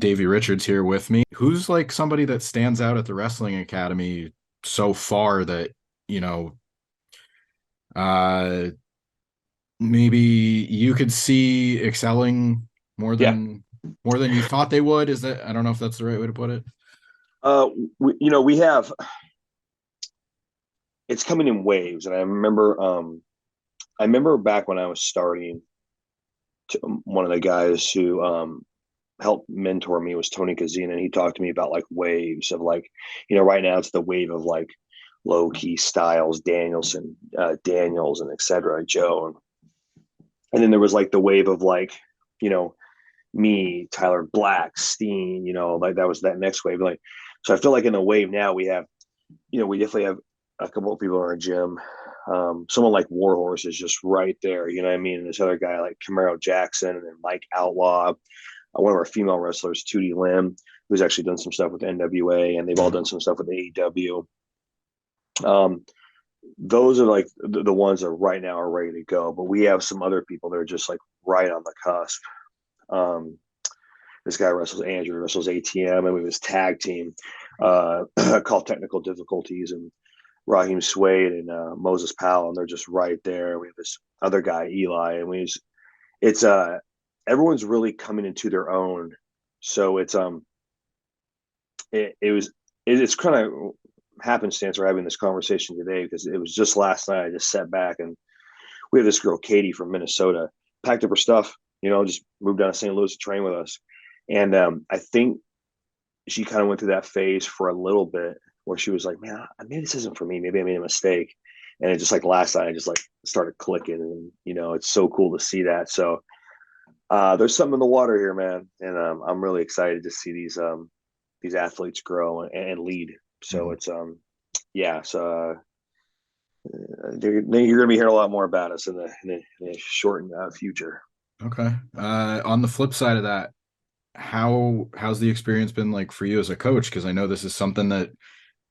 Davey Richards here with me. Who's like somebody that stands out at the wrestling academy so far that, you know, uh maybe you could see excelling more Yeah. than you thought they would? Is that, I don't know if that's the right way to put it. Uh, we have it's coming in waves, and I remember back when I was starting. One of the guys who helped mentor me was Tony Kazina, and he talked to me about like waves of like, right now it's the wave of like low key Styles, Danielson, Daniels, and etc. Joe, and then there was like the wave of like, you know, me, Tyler Black, Steen, like that was that next wave. Like, so I feel like in the wave now we have, we definitely have a couple of people in our gym. Someone like Warhorse is just right there, you know what I mean? And this other guy like Camaro Jackson and then Mike Outlaw, one of our female wrestlers, Tootie Lim, who's actually done some stuff with NWA, and they've all done some stuff with AEW. Um, those are like the ones that right now are ready to go, but we have some other people that are just like right on the cusp. Um, this guy wrestles Andrew, wrestles ATM, and we have his tag team called Technical Difficulties, and Raheem Suede and Moses Powell, and they're just right there. We have this other guy, Eli, and it's everyone's really coming into their own. So it was it's kind of happenstance we're having this conversation today because it was just last night. I just sat back and we have this girl, Katie from Minnesota, packed up her stuff, just moved down to St. Louis to train with us. And I think she kind of went through that phase for a little bit where she was like, man, maybe this isn't for me. Maybe I made a mistake. And it just like last night, I just like started clicking, and it's so cool to see that. So there's something in the water here, man, and I'm really excited to see these athletes grow and lead. So Mhm. it's yeah, so you're going to be hearing a lot more about us in the short future. Okay. On the flip side of that, how's the experience been like for you as a coach? Because I know this is something that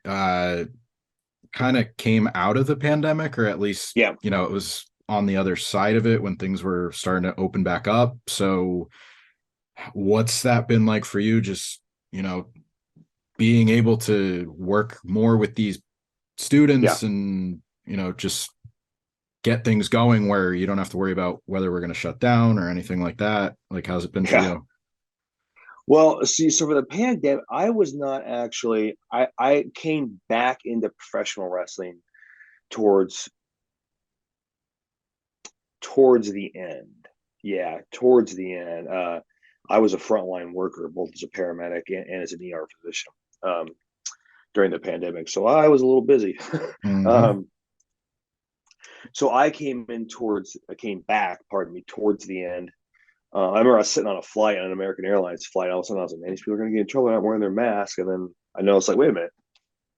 uh kind of came out of the pandemic, or at least, Yeah, it was on the other side of it when things were starting to open back up. So what's that been like for you? Just, being able to work more with these yeah. students and, just get things going where you don't have to worry about whether we're going to shut down or anything like that. Like, how's it been for Yeah. you? Well, see, so for the pandemic, I was not actually. I came back into professional wrestling towards towards the end. Yeah, towards the end. I was a frontline worker, both as a paramedic and as an ER physician um, during the pandemic, so I was a little busy. Mm-hmm. um, so I came back, pardon me, towards the end. I remember I was sitting on a flight on an American Airlines flight. All of a sudden, I was like, "Man, these people are going to get in trouble. They're not wearing their mask." And then I know it's like, "Wait a minute,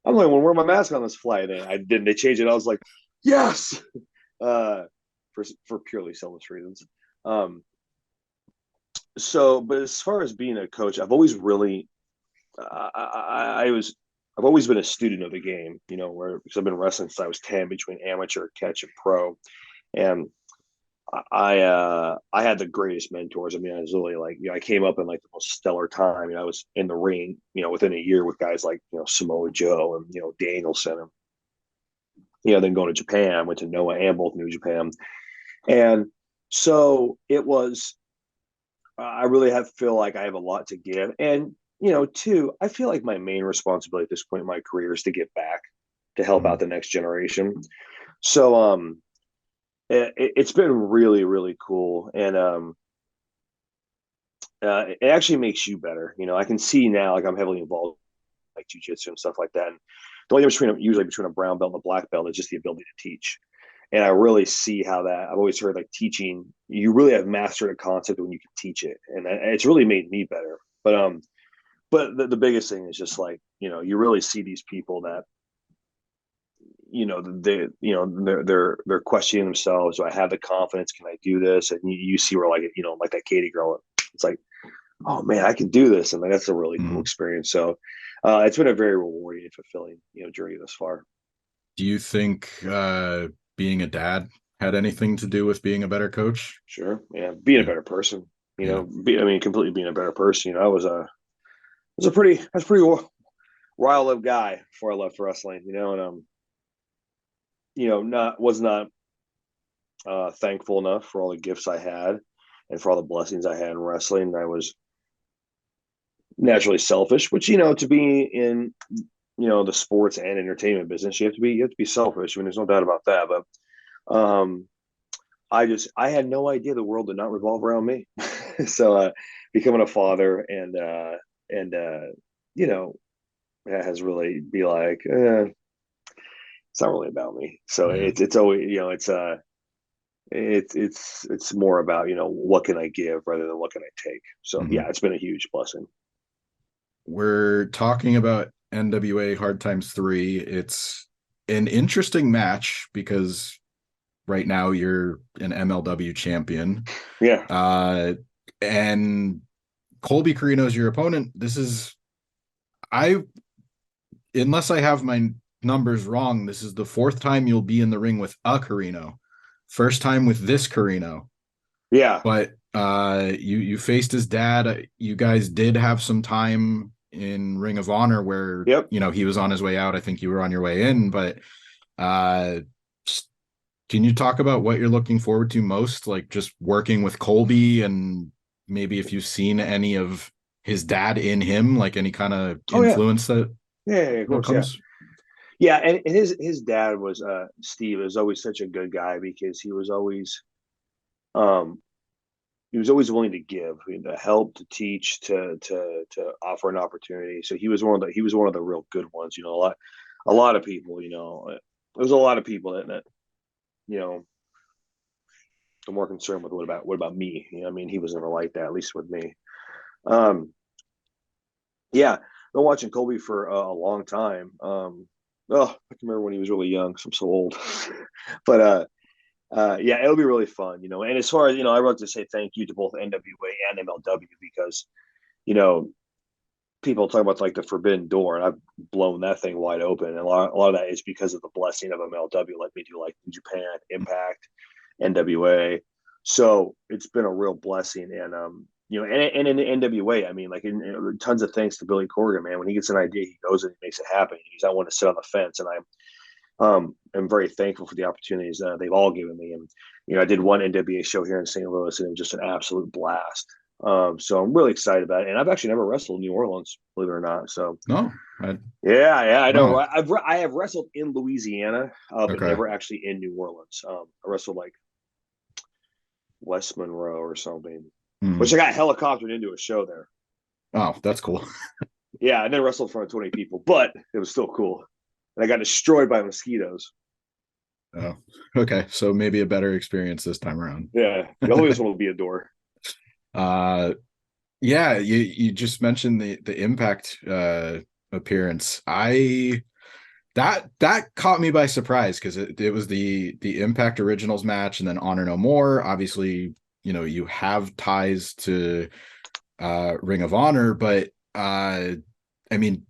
I'm the only one wearing my mask on this flight." And I didn't. They changed it. I was like, "Yes," uh, for purely selfish reasons. Um, but as far as being a coach, I've always really, I was, I've always been a student of the game. Where because I've been wrestling since I was 10, between amateur, catch, and pro, and I had the greatest mentors. I mean, I was really like, I came up in like the most stellar time. I was in the ring, within a year with guys like, Samoa Joe and, Danielson. And, then going to Japan, I went to Noah and both New Japan. And so it was, I really feel like I have a lot to give. And, two, I feel like my main responsibility at this point in my career is to give back, to help out the next generation. So, it's been really, really cool. And, it actually makes you better. I can see now, like I'm heavily involved in like jujitsu and stuff like that. And the only difference usually between a brown belt and a black belt is just the ability to teach. And I really see how that. I've always heard like teaching, you really have mastered a concept when you can teach it, and it's really made me better. But the biggest thing is just like you really see these people that they're questioning themselves. Do I have the confidence? Can I do this? And you see where like like that Katie girl, it's like, oh man, I can do this, and like, that's a really cool Mm-hmm. experience. So it's been a very rewarding and fulfilling journey thus far. Do you think being a dad had anything to do with being a better coach? Sure, yeah, being a Yeah. being a better person. Yeah. I mean, completely being a better person. I was a I was a pretty riled up guy before I left wrestling, and not was not thankful enough for all the gifts I had and for all the blessings I had in wrestling. I was naturally selfish, which to be in the sports and entertainment business, you have to be selfish. I mean, there's no doubt about that. But I had no idea the world did not revolve around me. So becoming a father and it has really be like it's not really about me. So Yeah. it's always it's more about what can I give rather than what can I take. So Mhm. yeah, it's been a huge blessing. We're talking about NWA Hard Times 3. It's an interesting match because right now you're an MLW champion. Yeah. Uh, and Colby Corino is your opponent. I, unless I have my numbers wrong, this is the fourth time you'll be in the ring with a Corino. First time with this Corino. Yeah. But you faced his dad. You guys did have some time in Ring of Honor where Yep. he was on his way out. I think you were on your way in, but uh can you talk about what you're looking forward to most, like just working with Colby, and maybe if you've seen any of his dad in him, like any kind of Oh yeah. influence that Yeah, of course. Yeah. comes? Yeah. And his dad was Steve was always such a good guy because um he was always willing to give, to help, to teach, to offer an opportunity. So he was one of the real good ones. A lot of people. There's a lot of people that you know are more concerned with what about me. I mean, he was never like that, at least with me. Um, yeah, been watching Colby for a long time. Oh, I can remember when he was really young. Cause I'm so old, but yeah, it'll be really fun. And as far as I would like to say thank you to both NWA and MLW because you know people talk about like the forbidden door, and I've blown that thing wide open. And a lot of that is because of the blessing of MLW, let me do like Japan, Impact, NWA. So it's been a real blessing. And in the NWA, I mean, like tons of thanks to Billy Corgan, man. When he gets an idea, he goes and he makes it happen. He's not one to sit on the fence, and I'm very thankful for the opportunities they've all given me. And I did one NWA show here in St. Louis, and it was just an absolute blast. So I'm really excited about it. And I've actually never wrestled in New Orleans, believe it or not. So No, yeah, I know. no. Right? I have wrestled in Louisiana, but Okay. never actually in New Orleans. I wrestled like West Monroe or something, which I Hmm. got helicoptered into a show there. Oh, that's cool. Yeah, I never wrestled in front of 20 people, but it was still cool. And I got destroyed by mosquitoes. Oh, okay. So maybe a better experience this time around. Yeah, hopefully this one will be a door. uh yeah, you just mentioned the Impact appearance. That caught me by surprise because it was the Impact Originals match and then Honor No More. Obviously, you have ties to Ring of Honor, but I mean,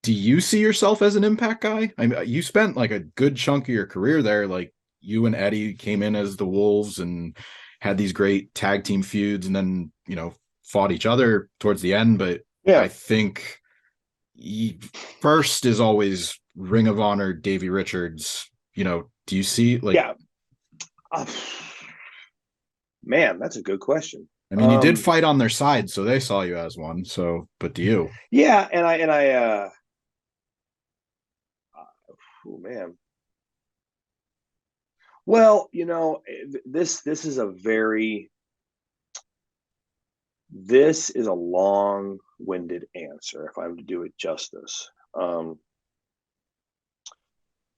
do you see yourself as an Impact guy? I mean, you spent like a good chunk of your career there. Like you and Eddie came in as the Wolves and had these great tag team feuds, and then fought each other towards the end. But I Yeah, think first is always Ring of Honor, Davey Richards. Do you see like? yeah. Uh, Man, that's a good question. I mean, you did fight on their side, so they saw you as one. So, but do you? Yeah, oh man. Well, this is this is a long-winded answer if I'm to do it justice.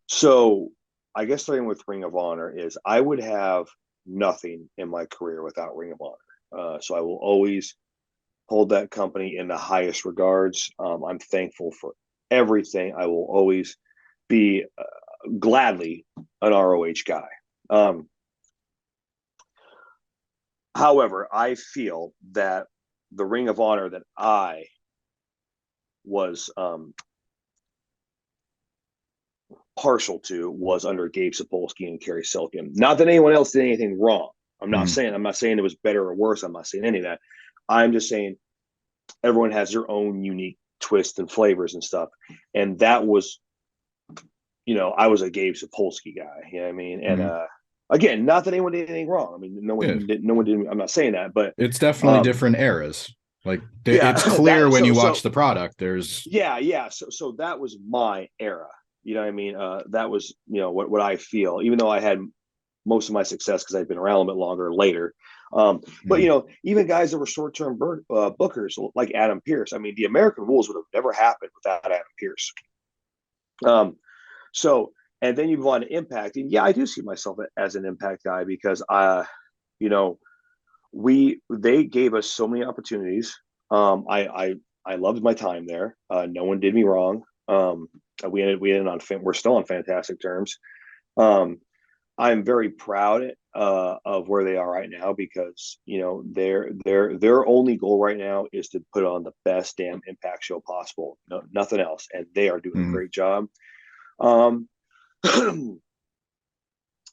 So I guess starting with Ring of Honor is I would have nothing in my career without Ring of Honor. So I will always hold that company in the highest regards. I'm thankful for everything. I will always be gladly an ROH guy. Um, However, I feel that the Ring of Honor that I was partial to was under Gabe Sapolsky and Kerry Selkin. Not that anyone else did anything wrong. Mhm. I'm not saying it was better or worse. I'm not saying any of that. I'm just saying everyone has their own unique twists and flavors and stuff. And that was, I was a Gabe Sapolsky guy, you know what I mean? And Mhm. again, not that anyone did anything wrong. I mean, Yeah, no one did. I'm not saying that, but it's definitely um, different eras. Like yeah, it's clear that when so you watch so the product. There's yeah. So that was my era. You know what I mean? That was what I feel. Even though I had most of my success because I'd been around a little bit longer later. But Mhm. even guys that were short-term bookers like Adam Pearce. I mean, the American rules would have never happened without Adam Pearce. So, and then you move on to Impact, and yeah, I do see myself as an Impact guy because you know, they gave us so many opportunities. I loved my time there. No one did me wrong. We ended on we're still on fantastic terms. Um, I'm very proud of where they are right now because their only goal right now is to put on the best damn Impact show possible. No, nothing else, and they are doing a Mhm. great job. Um,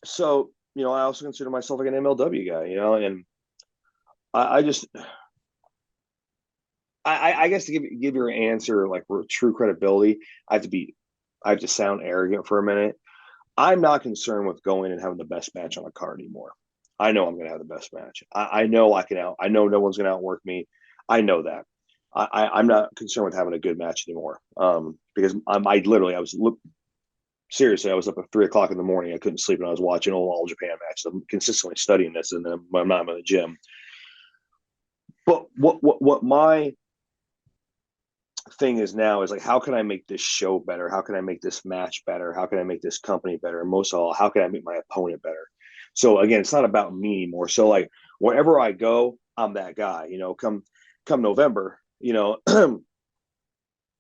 so I also consider myself like an MLW guy, and I just I guess to give your answer like true credibility, I have to be I have to sound arrogant for a minute. I'm not concerned with going and having the best match on a card anymore. I know I'm going to have the best match. I know I can out. I know no one's going to outwork me. I know that. I'm not concerned with having a good match anymore. Because I literally I was seriously I was up at 3 o'clock in the morning. I couldn't sleep and I was watching all Japan matches. I'm consistently studying this, and then I'm not in the gym. But what my thing is now is like, how can I make this show better? How can I make this match better? How can I make this company better? And most of all, how can I make my opponent better? So again, it's not about me anymore. So like wherever I go, I'm that guy. Come November, New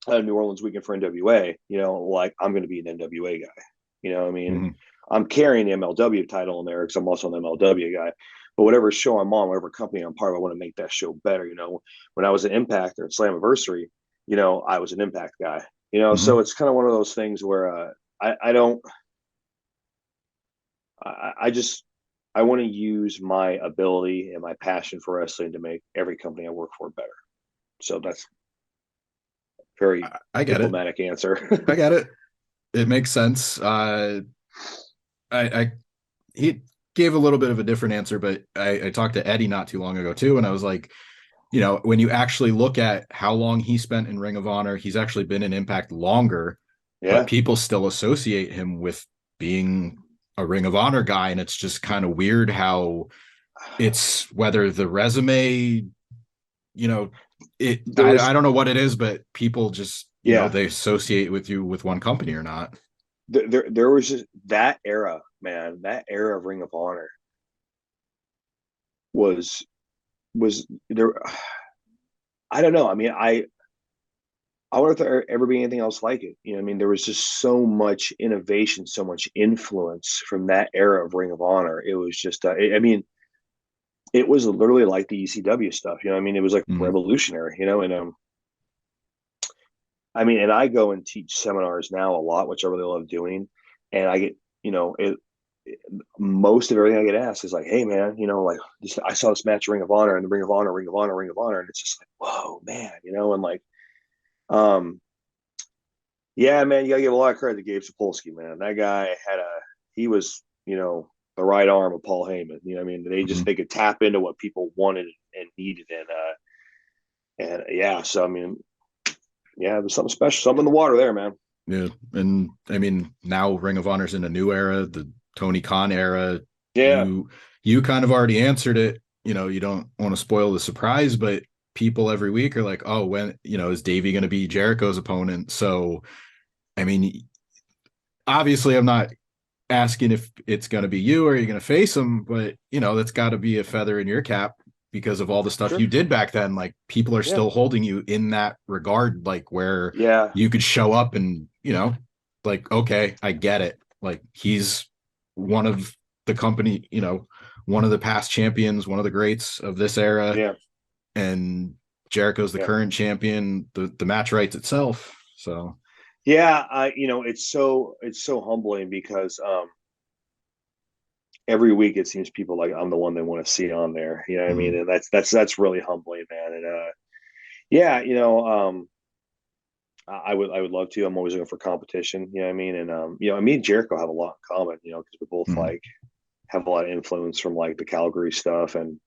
Orleans weekend for NWA, like I'm going to be an NWA guy. I mean, Mhm. I'm carrying the MLW title in there because I'm also an MLW guy. But whatever show I'm on, whatever company I'm part of, I want to make that show better. When I was an Impact or Slammiversary, I was an Impact guy. So Mhm. it's kind of one of those things where I don't, I just, I want to use my ability and my passion for wrestling to make every company I work for better. So that's a very I get it. diplomatic answer. I get it. It makes sense. I he gave a little bit of a different answer, but I talked to Eddie not too long ago too, and I was like, when you actually look at how long he spent in Ring of Honor, he's actually been in Impact longer, but Yeah. people still associate him with being a Ring of Honor guy, and it's just kind of weird how it's whether the resume, you know, There I was, don't know what it is, but people just yeah, they associate with you with one company or not. there was just that era, man. That era of Ring of Honor was was there. I don't know. I mean, I wonder if there ever be anything else like it. I mean, there was just so much innovation, so much influence from that era of Ring of Honor. It was just, I mean, it was literally like the ECW stuff. I mean, it was like Mm-hmm. revolutionary. And I mean, and I go and teach seminars now a lot, which I really love doing, and I get, most of everything I get asked is like, "Hey, man, like I saw this match, Ring of Honor, and the Ring of Honor, Ring of Honor, Ring of Honor," and it's just like, "Whoa, man," and like, um, yeah, man, you gotta give a lot of credit to Gabe Sapolsky, man. That guy he was, the right arm of Paul Heyman. I mean, Mm-hmm. they could tap into what people wanted and needed, and yeah, so I mean, yeah, there's something special, something in the water there, man. Yeah, and I mean now Ring of Honor's in a new era, the Tony Khan era. Yeah, You kind of already answered it. You don't want to spoil the surprise, but people every week are like, "Oh, when is Davey going to be Jericho's opponent?" So, I mean, obviously, I'm not asking if it's going to be you or you're going to face him, but that's got to be a feather in your cap because of all the stuff sure, you did back then. Like people are yeah, still holding you in that regard, like where yeah, you could show up and like okay, I get it. Like he's one of the company, one of the past champions, one of the greats of this era, yeah, and Jericho's the yeah. current champion. The match writes itself. So. Yeah, it's so humbling because every week it seems people like I'm the one they want to see on there. You know what I mean? Mhm. And that's really humbling, man. And yeah, I would love to. I'm always looking for competition. You know what I mean? And me and Jericho have a lot in common. Because we both Mhm. like have a lot of influence from like the Calgary stuff and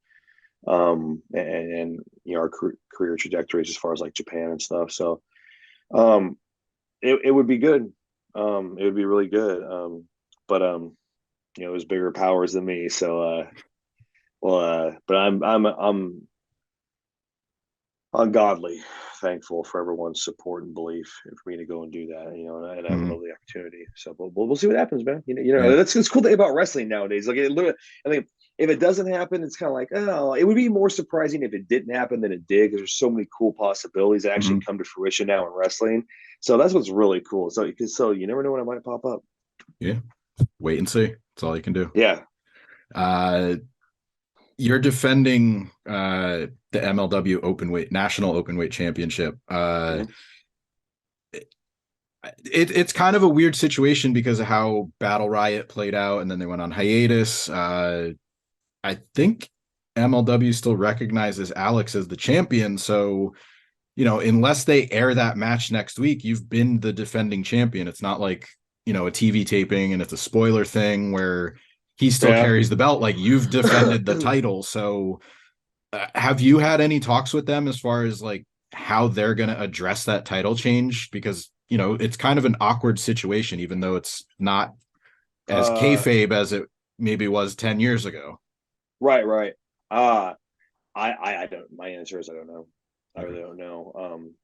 our career trajectories as far as like Japan and stuff. So um, it would be good. It would be really good. But there's bigger powers than me. So but I'm ungodly thankful for everyone's support and belief and for me to go and do that, and I would Mhm. love the opportunity. So we'll see what happens, man. Yeah. That's cool thing about wrestling nowadays. Like, I think if it doesn't happen, it's kind of like, oh, it would be more surprising if it didn't happen than it did, because there's so many cool possibilities that actually Mhm. come to fruition now in wrestling. So that's what's really cool. So you never know when it might pop up. Yeah. Wait and see. That's all you can do. Yeah. Uh, you're defending the MLW Openweight National Openweight Championship. Mhm. It's kind of a weird situation because of how Battle Riot played out, and then they went on hiatus. I think MLW still recognizes Alex as the champion, so unless they air that match next week, you've been the defending champion. It's not like a TV taping and it's a spoiler thing where he still Yeah. carries the belt. Like, you've defended the title, so have you had any talks with them as far as like how they're going to address that title change? Because it's kind of an awkward situation, even though it's not as uh, kayfabe as it maybe was 10 years ago. right, right. Uh, I don't. My answer is I don't know. I Okay. really don't know.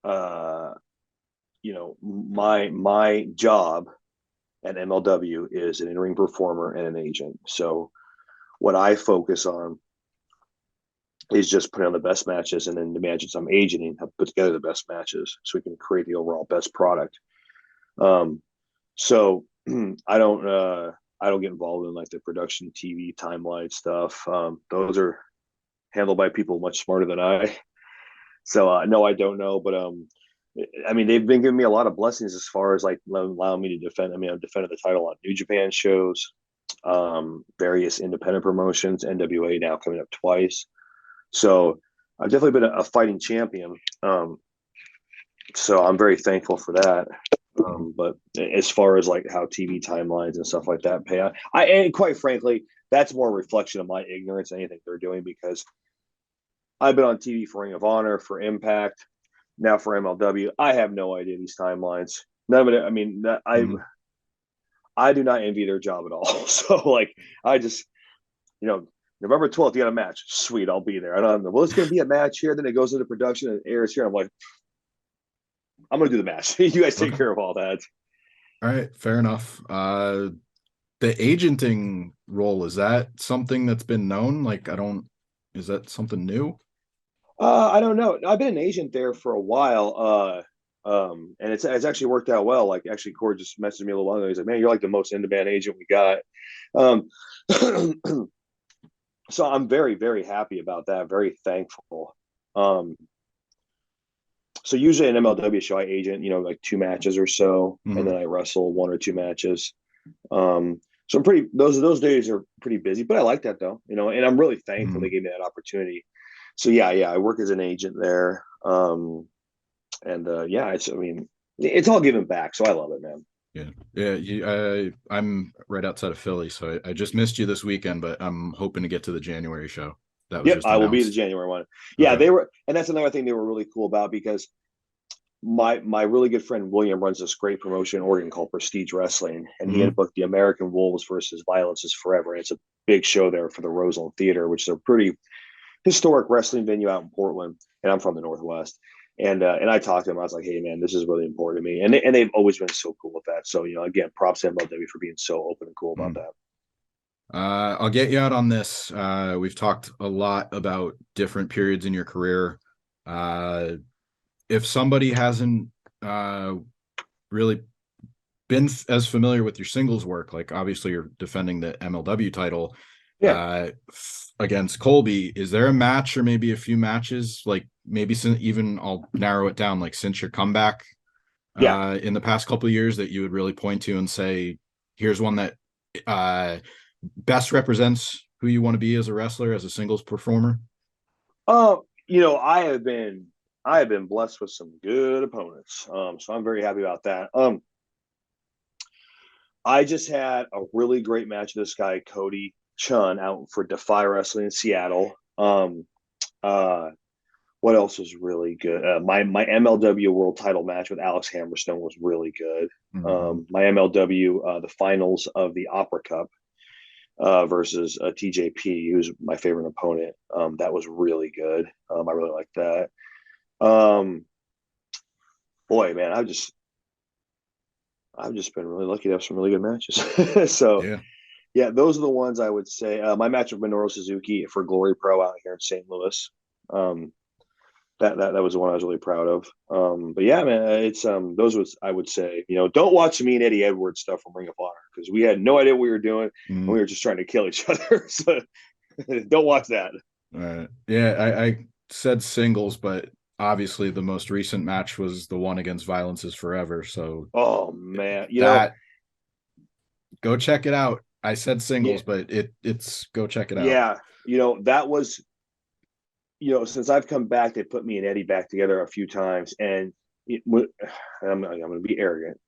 Uh, my job at MLW is an in-ring performer and an agent. So what I focus on is just putting on the best matches, and then the matches I'm agenting have put together the best matches, so we can create the overall best product. Um, so I don't get involved in like the production TV timeline stuff. Those are handled by people much smarter than I. So no, I don't know, but I mean, they've been giving me a lot of blessings as far as like allowing me to defend. I mean, I've defended the title on New Japan shows, various independent promotions, NWA now coming up twice. So I've definitely been a fighting champion. So I'm very thankful for that. But as far as like how TV timelines and stuff like that pay out, and quite frankly, that's more a reflection of my ignorance than anything they're doing, because I've been on TV for Ring of Honor, for Impact, now for MLW. I have no idea these timelines. None of it. I mean, Mhm. I do not envy their job at all. So like, I just you know November 12th, you got a match. Sweet, I'll be there. I don't know. Well, it's going to be a match here. Then it goes into production and airs here. I'm like, I'm going to do the match. You guys take Okay. care of all that. All right. Fair enough. The agenting role, is that something that's been known? Like, is that something new? I don't know. I've been an agent there for a while. And it's actually worked out well. Like, actually, Cord just messaged me a little while ago. He's like, "Man, you're like the most in-demand agent we got." Um, so I'm very, very happy about that. Very thankful. Um, so usually an MLW show, I agent, like 2 matches or so, and Mhm. then I wrestle 1 or 2 matches. So I'm pretty. Those days are pretty busy, but I like that though. And I'm really thankful they Mhm. gave me that opportunity. So yeah, I work as an agent there. And yeah, I mean, it's all given back, so I love it, man. Yeah. Yeah. I'm right outside of Philly, so I just missed you this weekend, but I'm hoping to get to the January show that was Yep, just I will be the announced. January one. Yeah, Okay. they were, and that's another thing they were really cool about, because my really good friend William runs this great promotion in Oregon called Prestige Wrestling, and he had Mhm. booked the American Wolves versus Violence is Forever. And it's a big show there for the Roseland Theater, which is a pretty historic wrestling venue out in Portland, and I'm from the Northwest. And I talked to him. I was like, "Hey, man, this is really important to me," and they've always been so cool with that. So again, props to MLW for being so open and cool about Mhm. that. I'll get you out on this. We've talked a lot about different periods in your career. Uh, if somebody hasn't uh, really been as familiar with your singles work, like obviously you're defending the MLW title Yeah, against Colby, is there a match or maybe a few matches, like maybe even I'll narrow it down, like since your comeback yeah. in the past couple of years, that you would really point to and say, here's one that uh, best represents who you want to be as a wrestler, as a singles performer? I have been. I have been blessed with some good opponents. So I'm very happy about that. I just had a really great match with this guy, Cody Chun, out for Defy Wrestling in Seattle. Uh, what else was really good? My MLW World Title match with Alex Hammerstone was really good. Mhm. My MLW the finals of the Opera Cup versus TJP, who's my favorite opponent. That was really good. I really like that. Um, boy, man, I've just been really lucky to have some really good matches. So Yeah. yeah, those are the ones I would say. My match with Minoru Suzuki for Glory Pro out here in St. Louis. Um, that was the one I was really proud of. But yeah, man, it's those was I would say, don't watch me and Eddie Edwards stuff from Ring of Honor because we had no idea what we were doing and we Mm. were just trying to kill each other. So don't watch that. Yeah, I said singles, but obviously the most recent match was the one against Violence is Forever. So Oh man, that go check it out. I said yeah, singles, but it's go check it out. yeah, that was since I've come back, they put me and Eddie back together a few times, and I'm going to be arrogant.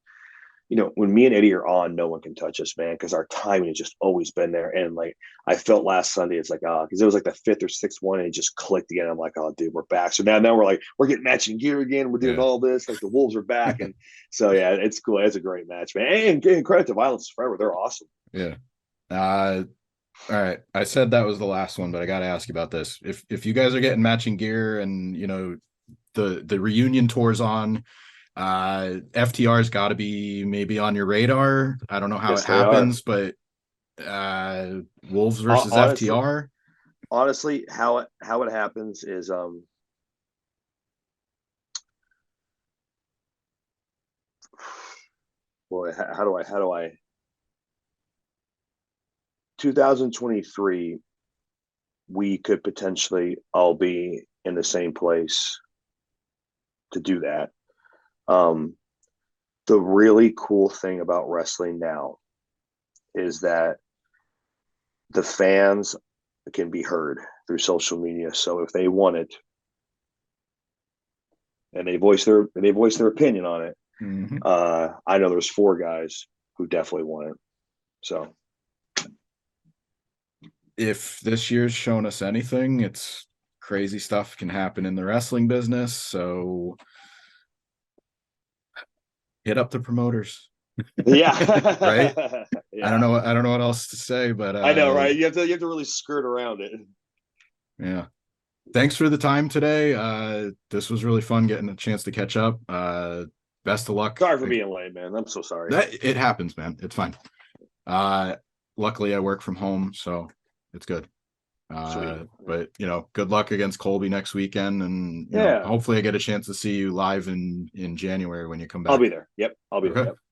When me and Eddie are on, no one can touch us, man, because our timing has just always been there. And like I felt last Sunday, it's like because it was like the fifth or sixth one, and it just clicked again. I'm like, oh, dude, we're back. So now we're like we're getting matching gear again. We're doing Yeah. all this. Like the Wolves are back, and so yeah, it's cool. It's a great match, man. And credit to Violence Forever, they're awesome. Yeah. All right. I said that was the last one, but I got to ask you about this. If you guys are getting matching gear and the reunion tour's on, FTR's got to be maybe on your radar. I don't know how Yes, it they are. happens, but Wolves versus Honestly, FTR. how it happens is boy, how do I 2023 we could potentially all be in the same place to do that. Um, the really cool thing about wrestling now is that the fans can be heard through social media. So if they want it and they voice their opinion on it, Mhm. I know there's four guys who definitely want it. So If this year's shown us anything, it's crazy stuff can happen in the wrestling business. So hit up the promoters, yeah, right? yeah, I don't know what else to say, but I know, right? You have to really skirt around it. yeah. Thanks for the time today. This was really fun getting a chance to catch up. Best of luck. Sorry for being late, man. I'm so sorry. That it happens, man. It's fine. Uh, luckily I work from home, so it's good. Sweet. But good luck against Colby next weekend, and Yeah, hopefully I get a chance to see you live in January when you come I'll be back. there. Yep, I'll be there. Okay. Yep.